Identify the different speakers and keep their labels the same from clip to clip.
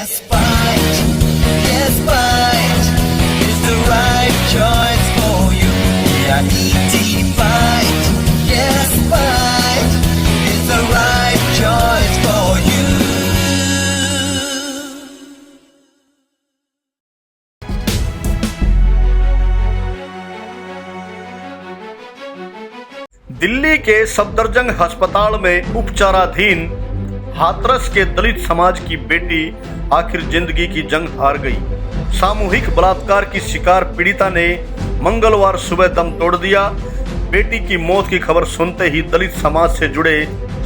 Speaker 1: Yes, fight is the right choice for you. EIT fight. Yes, fight is the right choice for you.
Speaker 2: Delhi के सफदरजंग अस्पताल में उपचाराधीन हाथरस के दलित समाज की बेटी आखिर जिंदगी की जंग हार गई। सामूहिक बलात्कार की शिकार पीड़िता ने मंगलवार सुबह दम तोड़ दिया। बेटी की मौत की खबर सुनते ही दलित समाज से जुड़े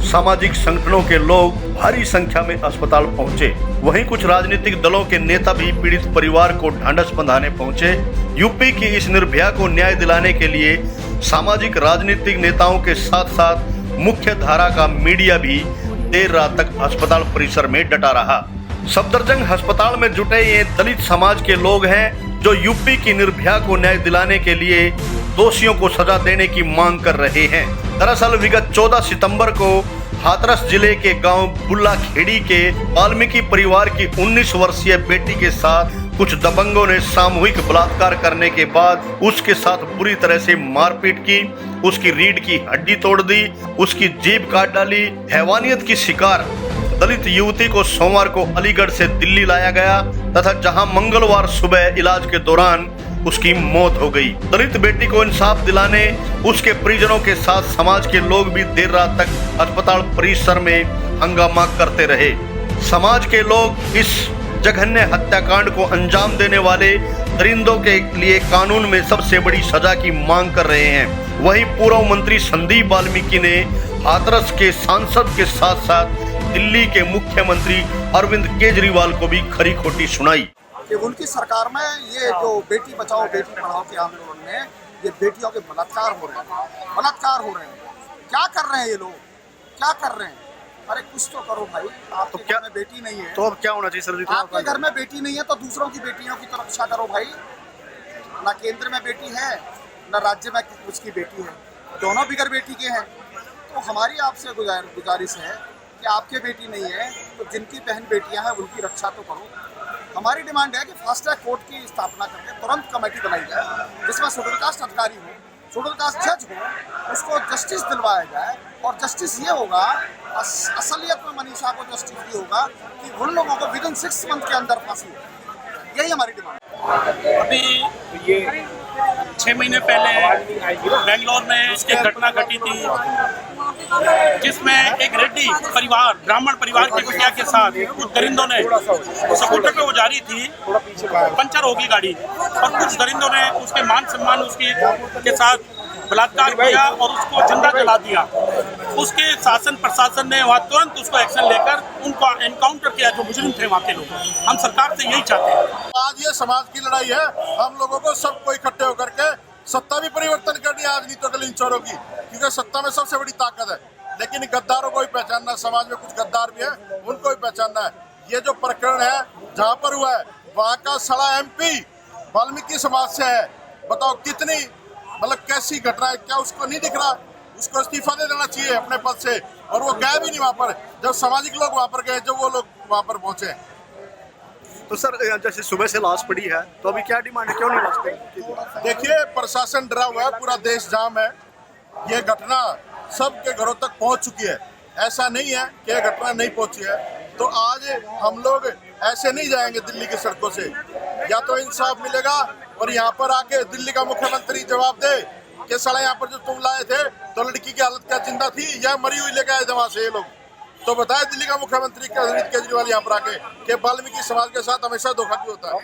Speaker 2: सामाजिक संगठनों के लोग भारी संख्या में अस्पताल पहुंचे। वहीं कुछ राजनीतिक दलों के नेता भी पीड़ित परिवार को ढांढस बंधाने पहुंचे। यूपी की इस निर्भया को न्याय दिलाने के लिए सामाजिक राजनीतिक नेताओं के साथ साथ मुख्य धारा का मीडिया भी देर रात तक अस्पताल परिसर में डटा रहा। सफदरजंग अस्पताल में जुटे ये दलित समाज के लोग हैं जो यूपी की निर्भया को न्याय दिलाने के लिए दोषियों को सजा देने की मांग कर रहे हैं। दरअसल विगत 14 सितंबर को हाथरस जिले के गांव बुल्लाखेड़ी के वाल्मीकि परिवार की 19 वर्षीय बेटी के साथ कुछ दबंगों ने सामूहिक बलात्कार करने के बाद उसके साथ बुरी तरह से मारपीट की, उसकी रीढ़ की हड्डी तोड़ दी, उसकी जीभ काट डाली। हैवानियत की शिकार दलित युवती को सोमवार को अलीगढ़ से दिल्ली लाया गया तथा जहां मंगलवार सुबह इलाज के दौरान उसकी मौत हो गई। दलित बेटी को इंसाफ दिलाने उसके परिजनों के साथ समाज के लोग भी देर रात तक अस्पताल परिसर में हंगामा करते रहे। समाज के लोग इस जघन्य हत्याकांड को अंजाम देने वाले दरिंदों के लिए कानून में सबसे बड़ी सजा की मांग कर रहे हैं। वहीं पूर्व मंत्री संदीप वाल्मीकि ने हाथरस के सांसद के साथ साथ दिल्ली के मुख्यमंत्री अरविंद केजरीवाल को भी खरी खोटी सुनाई
Speaker 3: कि उनकी सरकार में ये जो बेटी बचाओ बेटी पढ़ाओ के आंदोलन में ये बेटियों के बलात्कार हो रहे हैं। क्या कर रहे हैं ये लोग, क्या कर रहे हैं? अरे कुछ तो करो भाई। आपके
Speaker 2: तो क्या
Speaker 3: घर में बेटी नहीं है
Speaker 2: तो अब क्या होना चाहिए सर?
Speaker 3: आपके घर में बेटी नहीं है तो दूसरों की बेटियों की तो रक्षा करो भाई। ना केंद्र में बेटी है ना राज्य में उसकी बेटी है, दोनों बिगर बेटी के हैं। तो हमारी आपसे गुजारिश है कि आपके बेटी नहीं है तो जिनकी बहन बेटियां हैं उनकी रक्षा तो करो। हमारी डिमांड है कि फास्ट ट्रैक कोर्ट की स्थापना करके तुरंत कमेटी बनाई जाए जिसमें शेड्यूल कास्ट अधिकारी हो, शेड्यूल कास्ट जज हो, उसको जस्टिस दिलवाया जाए। और जस्टिस ये होगा, असलियत में मनीषा को जस्टिस ये होगा कि उन लोगों को विदिन 6 मंथ के अंदर फांसी हो। यही हमारी डिमांड है।
Speaker 4: अभी ये 6 महीने पहले बेंगलोर में उसकी घटना घटी थी जिसमें एक रेड्डी परिवार, ब्राह्मण परिवार के मुखिया के साथ कुछ दरिंदों ने स्कूटर पे वो जा रही थी, पंचर होगी गाड़ी और कुछ दरिंदों ने उसके मान सम्मान उसकी के साथ बलात्कार किया और उसको जिंदा जला दिया। उसके शासन प्रशासन ने वहाँ तुरंत उसको एक्शन लेकर उनको एनकाउंटर किया जो मुजरिम थे वहाँ के लोग। हम सरकार से यही चाहते हैं।
Speaker 5: आज ये समाज की लड़ाई है, हम लोगों को सबको इकट्ठे होकर के सत्ता भी परिवर्तन करनी है राजनीतियों के लिंचरों की, क्योंकि सत्ता में सबसे बड़ी ताकत है। लेकिन गद्दारों को भी पहचानना, समाज में कुछ गद्दार भी है उनको भी पहचानना है। ये जो प्रकरण है जहाँ पर हुआ है वहाँ का सड़ा MP वाल्मीकि समाज से है। बताओ कितनी मतलब कैसी घटना है, क्या उसको नहीं दिख रहा? उसको इस्तीफा दे देना चाहिए अपने पद से। और वो गए भी नहीं वहाँ पर, जब सामाजिक लोग वहाँ पर गए, जब वो लोग वहाँ पर पहुँचे।
Speaker 2: तो सर जैसे सुबह से लाश पड़ी है तो अभी क्या डिमांड है, क्यों नहीं लाश पड़ी?
Speaker 5: देखिए प्रशासन डरा हुआ है, पूरा देश जाम है। ये घटना सबके घरों तक पहुँच चुकी है, ऐसा नहीं है कि ये घटना नहीं पहुँची है। तो आज हम लोग ऐसे नहीं जाएंगे दिल्ली की सड़कों से, या तो इंसाफ मिलेगा और यहाँ पर आके दिल्ली का मुख्यमंत्री जवाब दे कि साला यहाँ पर जो तुम लाए थे तो लड़की की हालत क्या जिंदा थी या मरी हुई लेके आए थे वहाँ से ये लोग। तो बताए दिल्ली का मुख्यमंत्री अरविंद केजरीवाल यहाँ पर आके कि वाल्मीकि समाज के साथ हमेशा धोखा क्यों होता है?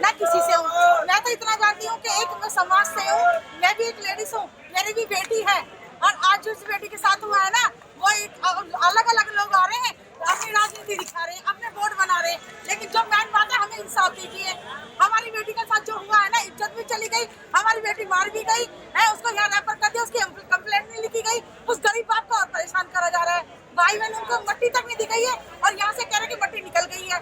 Speaker 6: मैं किसी से हूँ, मैं तो इतना जानती हूँ कि एक मैं समाज से हूँ, मैं भी एक लेडीज हूँ, मेरी भी बेटी है। और आज जो इस बेटी के साथ हुआ है ना, वो अलग अलग लोग आ रहे हैं, अपनी राजनीति दिखा रहे हैं, अपने बोर्ड बना रहे हैं, लेकिन जो मेन बात है हमें इंसाफ दीजिए। हमारी बेटी के साथ जो हुआ है ना, इज्जत भी चली गई, हमारी बेटी मार भी गई है, उसको यहाँ रेफर कर दिया, उसकी कंप्लेंट नहीं लिखी गई, उस गरीब बाप को और परेशान करा जा रहा है। भाई बहन उनको मट्टी तक नहीं दिखाई है और यहाँ से कह रहे कि मट्टी निकल गई है।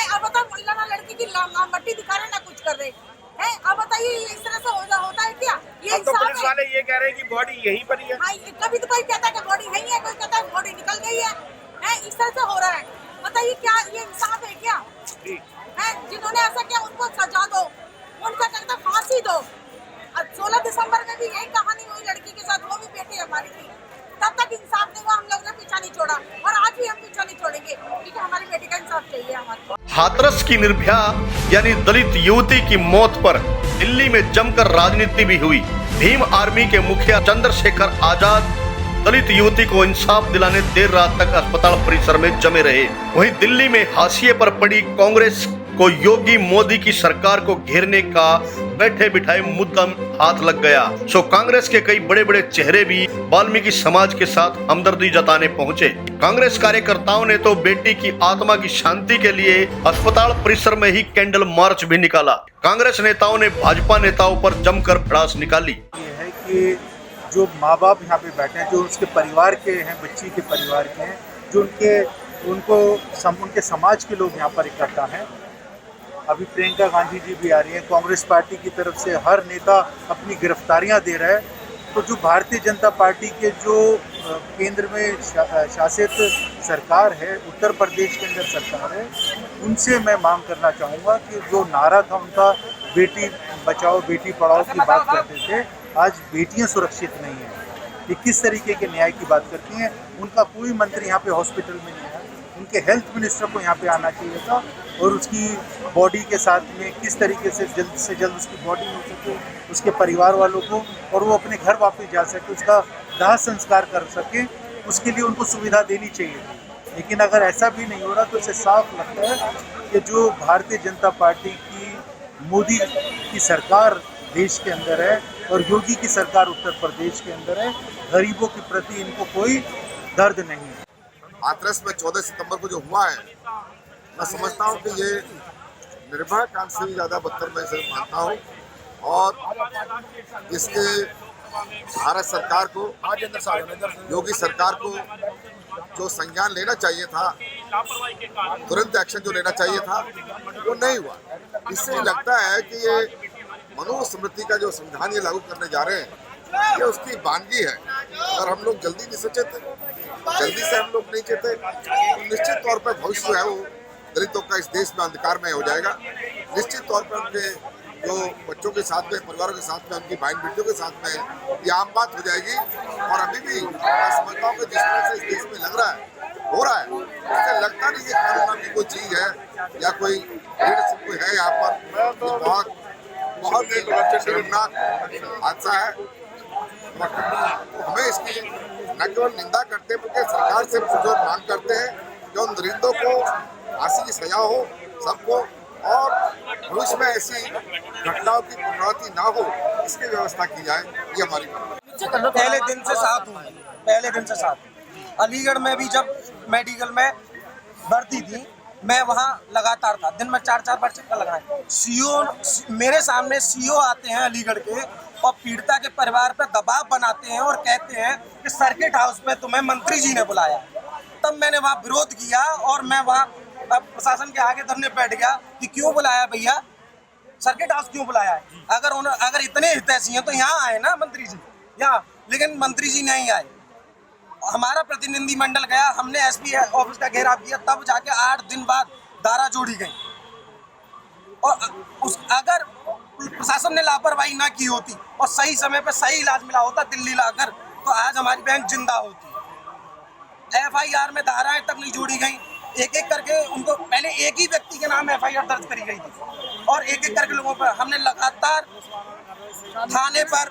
Speaker 6: अब बताओ ना लड़की की मट्टी दिखा रहे ना कुछ कर रहे हैं। अब बताइए इस तरह से होता है क्या? ये
Speaker 4: तो पुलिस वाले ये कह रहे हैं कि बॉडी यहीं पर ही है।
Speaker 6: हाँ, कभी तो कोई कहता है कि बॉडी यहीं है, कोई कहता है बॉडी निकल गई है। इस तरह से हो रहा है। बताइए क्या ये इंसाफ है क्या? हैं, जिन्होंने ऐसा किया उनको सजा दो, उनका कहता फांसी दो। 16 दिसंबर में भी यही कहानी हुई लड़की के साथ, वो भी बेटी हमारी थी। तब तक इंसाफ नहीं हुआ, हम लोग ने पीछा नहीं छोड़ा और आज भी हम पीछा नहीं छोड़ेंगे, क्योंकि हमारी बेटी का इंसाफ चाहिए हमारे।
Speaker 2: हाथरस की निर्भया यानी दलित युवती की मौत पर दिल्ली में जमकर राजनीति भी हुई। भीम आर्मी के मुखिया चंद्रशेखर आजाद दलित युवती को इंसाफ दिलाने देर रात तक अस्पताल परिसर में जमे रहे। वहीं दिल्ली में हाशिए पर पड़ी कांग्रेस को योगी मोदी की सरकार को घेरने का बैठे बिठाए मुद्दा हाथ लग गया। सो कांग्रेस के कई बड़े बड़े चेहरे भी वाल्मीकि समाज के साथ हमदर्दी जताने पहुंचे। कांग्रेस कार्यकर्ताओं ने तो बेटी की आत्मा की शांति के लिए अस्पताल परिसर में ही कैंडल मार्च भी निकाला। कांग्रेस नेताओं ने भाजपा नेताओं पर जमकर भड़ास निकाली।
Speaker 7: ये है कि जो माँ बाप यहाँ पे बैठे हैं, जो उसके परिवार के हैं, बच्ची के परिवार के हैं, जो उनके समाज के लोग यहाँ पर इकट्ठा हैं। अभी प्रियंका गांधी जी भी आ रही हैं, कांग्रेस पार्टी की तरफ से हर नेता अपनी गिरफ्तारियां दे रहा है। तो जो भारतीय जनता पार्टी के जो केंद्र में शासित सरकार है, उत्तर प्रदेश के अंदर सरकार है, उनसे मैं मांग करना चाहूँगा कि जो नारा था उनका, बेटी बचाओ बेटी पढ़ाओ की बात करते थे, आज बेटियां सुरक्षित नहीं हैं। ये किस तरीके के न्याय की बात करती हैं? उनका कोई मंत्री यहाँ पे हॉस्पिटल में नहीं है। उनके हेल्थ मिनिस्टर को यहाँ पे आना चाहिए था और उसकी बॉडी के साथ में किस तरीके से जल्द उसकी बॉडी मिल सके उसके परिवार वालों को, और वो अपने घर वापस जा सके, उसका दाह संस्कार कर सके, उसके लिए उनको सुविधा देनी चाहिए। लेकिन अगर ऐसा भी नहीं हो रहा तो इससे साफ लगता है कि जो भारतीय जनता पार्टी की मोदी की सरकार देश के अंदर है और योगी की सरकार उत्तर प्रदेश के अंदर है, गरीबों के प्रति इनको कोई दर्द नहीं है।
Speaker 5: हाथरस में 14 सितंबर को जो हुआ है, मैं समझता हूँ कि ये निर्भया कांड से भी ज़्यादा बदतर मैं इसे मानता हूँ। और इसके भारत सरकार को, योगी सरकार को जो संज्ञान लेना चाहिए था, तुरंत एक्शन जो लेना चाहिए था, वो नहीं हुआ। इससे लगता है कि ये मनुस्मृति का जो संविधान ये लागू करने जा रहे हैं, ये उसकी वानगी है। अगर हम लोग जल्दी से हम लोग नहीं चेते तो निश्चित तौर पर भविष्य जो है वो दलितों का इस देश में अंधकार में हो जाएगा। निश्चित तौर पर उनके जो बच्चों के साथ में, परिवारों के साथ में, उनकी बहन बेटियों के साथ में ये आम बात हो जाएगी। और अभी भी मैं समझता हूँ कि जिस तरह से इस देश में लग रहा है, हो रहा है, उससे लगता नहीं कि कानून नाम की कोई चीज़ है या कोई है यहाँ पर। बहुत ही शर्मनाक हादसा है। हमें इसकी न केवल निंदा करते बल्कि सरकार से पुरजोर मांग करते हैं कि उन दरिंदों को फांसी की सजा हो सबको, और भविष्य में ऐसी घटनाओं की पुनरावृत्ति ना हो, इसकी व्यवस्था की जाए। ये हमारी
Speaker 8: पहले दिन से साथ अलीगढ़ में भी जब मेडिकल में भर्ती थी, मैं वहाँ लगातार था, दिन में 4 बार चक्कर लगाए। सीओ मेरे सामने सीओ आते हैं अलीगढ़ के और पीड़िता के परिवार पर दबाव बनाते हैं और कहते हैं कि सर्किट हाउस में तुम्हें मंत्री जी ने बुलाया। तब मैंने वहाँ विरोध किया और मैं वहाँ प्रशासन के आगे धरने बैठ गया कि क्यों बुलाया भैया, सर्किट हाउस क्यों बुलाया है? अगर इतने हितैषी हैं तो यहाँ आए ना मंत्री जी यहाँ, लेकिन मंत्री जी नहीं आए। हमारा प्रतिनिधि मंडल गया, हमने एसपी ऑफिस का घेराव किया, तब जाके 8 दिन बाद दारा जोड़ी गई। और अगर प्रशासन ने लापरवाही ना की होती और सही समय पर सही इलाज मिला होता दिल्ली लाकर, तो आज हमारी बैंक जिंदा होती। FIR में धाराएं तक नहीं जोड़ी गई, एक एक करके उनको, पहले एक ही व्यक्ति के नाम FIR दर्ज करी गई थी और एक एक करके लोगों पर हमने लगातार थाने पर,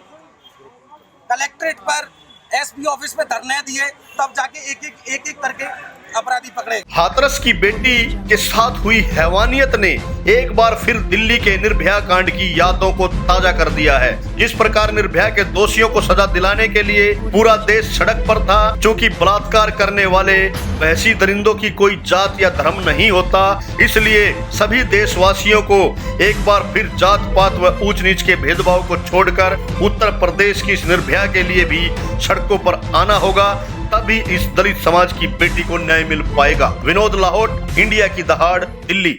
Speaker 8: कलेक्ट्रेट पर, एसपी ऑफिस में धरने दिए, तब जाके एक एक करके अपराधी पकड़े।
Speaker 2: हाथरस की बेटी के साथ हुई हैवानियत ने एक बार फिर दिल्ली के निर्भया कांड की यादों को ताजा कर दिया है। जिस प्रकार निर्भया के दोषियों को सजा दिलाने के लिए पूरा देश सड़क पर था, चूंकि बलात्कार करने वाले वैसी दरिंदों की कोई जात या धर्म नहीं होता, इसलिए सभी देशवासियों को एक बार फिर जात पात व ऊंच नीच के भेदभाव को छोड़कर उत्तर प्रदेश की इस निर्भया के लिए भी सड़कों पर आना होगा। तभी इस दलित समाज की बेटी को न्याय मिल पाएगा। विनोद लाहौट, इंडिया की दहाड़, दिल्ली।